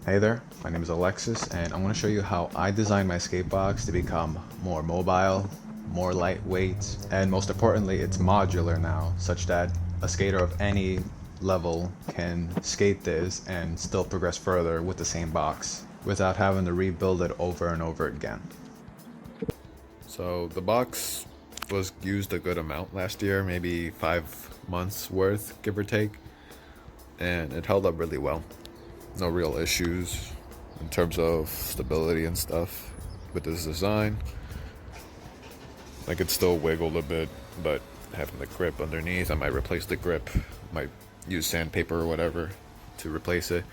Hey there, my name is Alexis and I'm going to show you how I designed my skate box to become more mobile, more lightweight, and most importantly it's modular now, such that a skater of any level can skate this and still progress further with the same box without having to rebuild it over and over again. So the box was used a good amount last year, maybe 5 months worth, give or take, and it held up really well. No real issues in terms of stability and stuff with this design. I could still wiggle a bit, but having the grip underneath, I might replace the grip, might use sandpaper or whatever to replace it.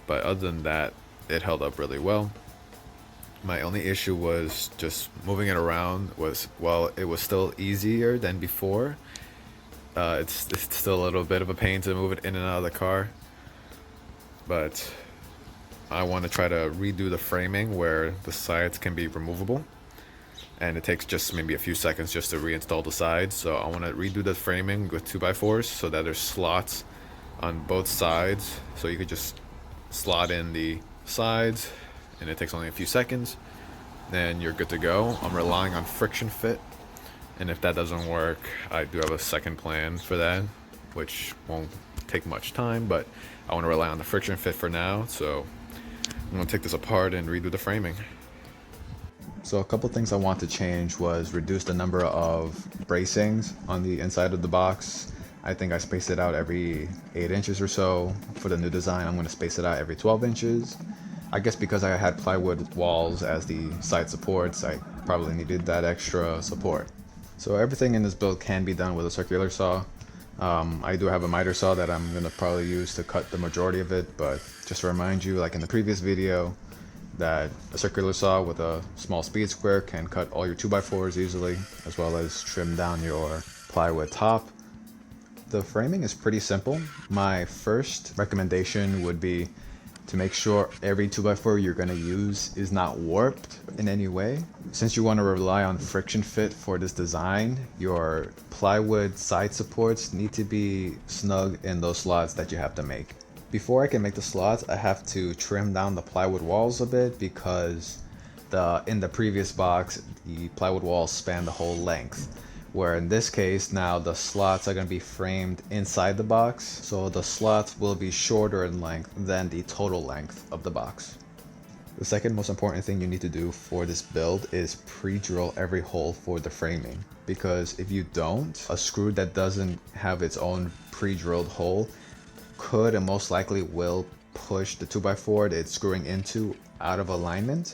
But other than that, it held up really well. My only issue was just moving it around it was still easier than before. It's still a little bit of a pain to move it in and out of the car. But I want to try to redo the framing where the sides can be removable. And it takes just maybe a few seconds just to reinstall the sides. So I want to redo the framing with 2x4s so that there's slots on both sides. So you could just slot in the sides and it takes only a few seconds. Then you're good to go. I'm relying on friction fit. And if that doesn't work, I do have a second plan for that, which won't take much time, but I want to rely on the friction fit for now. So I'm going to take this apart and redo the framing. So a couple things I want to change was reduce the number of bracings on the inside of the box. I think I spaced it out every 8 inches or so. For the new design, I'm going to space it out every 12 inches. I guess because I had plywood walls as the side supports, I probably needed that extra support. So everything in this build can be done with a circular saw. I do have a miter saw that I'm going to probably use to cut the majority of it, but just to remind you, like in the previous video, that a circular saw with a small speed square can cut all your 2x4s easily, as well as trim down your plywood top. The framing is pretty simple. My first recommendation would be to make sure every 2x4 you're going to use is not warped in any way. Since you want to rely on friction fit for this design, your plywood side supports need to be snug in those slots that you have to make. Before I can make the slots, I have to trim down the plywood walls a bit because in the previous box, the plywood walls span the whole length. Where in this case, now the slots are going to be framed inside the box, so the slots will be shorter in length than the total length of the box. The second most important thing you need to do for this build is pre-drill every hole for the framing, because if you don't, a screw that doesn't have its own pre-drilled hole could and most likely will push the 2x4 it's screwing into out of alignment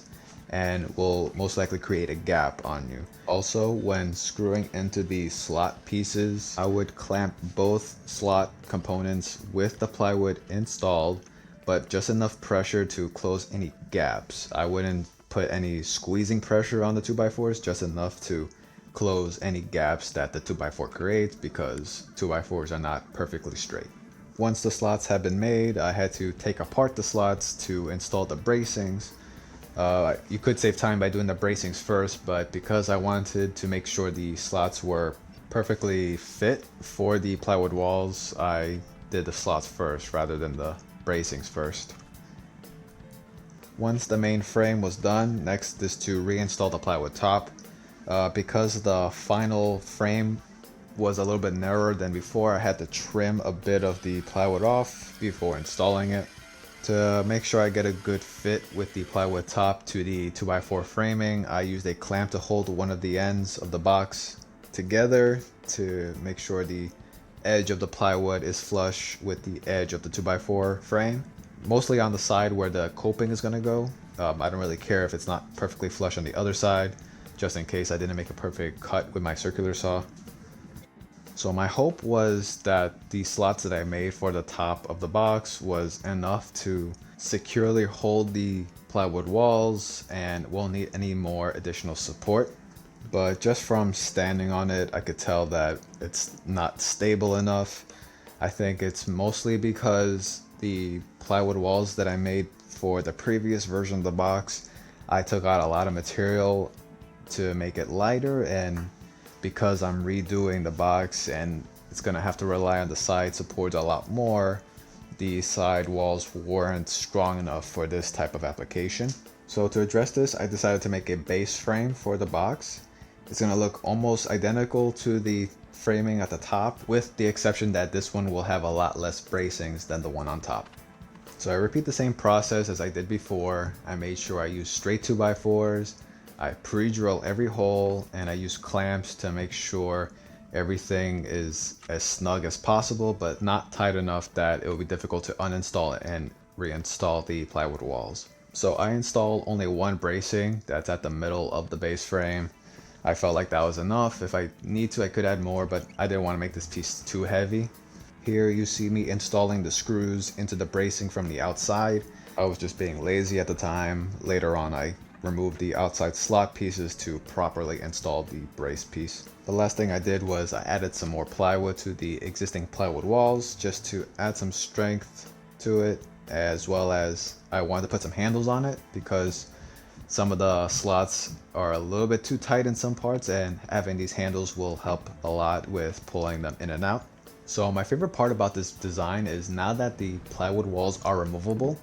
and will most likely create a gap on you. Also, when screwing into the slot pieces, I would clamp both slot components with the plywood installed, but just enough pressure to close any gaps. I wouldn't put any squeezing pressure on the 2x4s, just enough to close any gaps that the 2x4 creates, because 2x4s are not perfectly straight. Once the slots have been made, I had to take apart the slots to install the bracings. You could save time by doing the bracings first, but because I wanted to make sure the slots were perfectly fit for the plywood walls, I did the slots first rather than the bracings first. Once the main frame was done, next is to reinstall the plywood top. Because the final frame was a little bit narrower than before, I had to trim a bit of the plywood off before installing it. To make sure I get a good fit with the plywood top to the 2x4 framing, I used a clamp to hold one of the ends of the box together to make sure the edge of the plywood is flush with the edge of the 2x4 frame. Mostly on the side where the coping is going to go. I don't really care if it's not perfectly flush on the other side, just in case I didn't make a perfect cut with my circular saw. So my hope was that the slots that I made for the top of the box was enough to securely hold the plywood walls and won't need any more additional support. But just from standing on it, I could tell that it's not stable enough. I think it's mostly because the plywood walls that I made for the previous version of the box, I took out a lot of material to make it lighter, and because I'm redoing the box and it's gonna have to rely on the side supports a lot more, the side walls weren't strong enough for this type of application. So to address this, I decided to make a base frame for the box. It's going to look almost identical to the framing at the top, with the exception that this one will have a lot less bracings than the one on top. So I repeat the same process as I did before. I made sure I used straight 2x4s, I pre-drill every hole, and I use clamps to make sure everything is as snug as possible, but not tight enough that it will be difficult to uninstall and reinstall the plywood walls. So I installed only one bracing that's at the middle of the base frame. I felt like that was enough. If I need to, I could add more, but I didn't want to make this piece too heavy. Here you see me installing the screws into the bracing from the outside. I was just being lazy at the time. Later on, I removed the outside slot pieces to properly install the brace piece. The last thing I did was I added some more plywood to the existing plywood walls just to add some strength to it, as well as I wanted to put some handles on it because some of the slots are a little bit too tight in some parts, and having these handles will help a lot with pulling them in and out. So my favorite part about this design is now that the plywood walls are removable,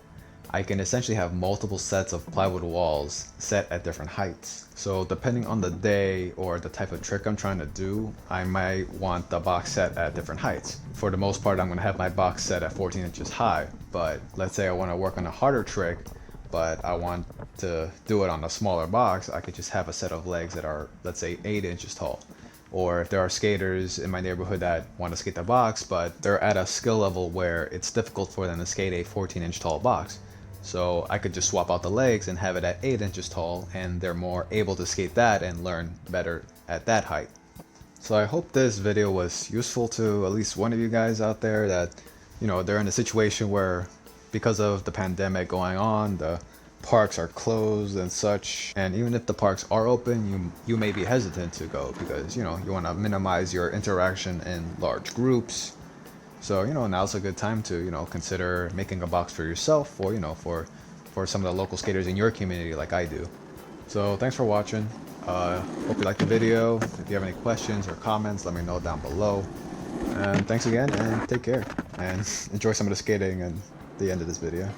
I can essentially have multiple sets of plywood walls set at different heights. So depending on the day or the type of trick I'm trying to do, I might want the box set at different heights. For the most part, I'm going to have my box set at 14 inches high, but let's say I want to work on a harder trick, but I want to do it on a smaller box, I could just have a set of legs that are, let's say, 8 inches tall. Or if there are skaters in my neighborhood that want to skate the box, but they're at a skill level where it's difficult for them to skate a 14-inch tall box. So I could just swap out the legs and have it at 8 inches tall, and they're more able to skate that and learn better at that height. So I hope this video was useful to at least one of you guys out there that, you know, they're in a situation where because of the pandemic going on, the parks are closed and such, and even if the parks are open, you may be hesitant to go because, you know, you want to minimize your interaction in large groups. So, you know, now's a good time to, you know, consider making a box for yourself, or, you know, for some of the local skaters in your community like I do. So thanks for watching. Hope you liked the video. If you have any questions or comments, let me know down below. And thanks again, and take care, and enjoy some of the skating and the end of this video.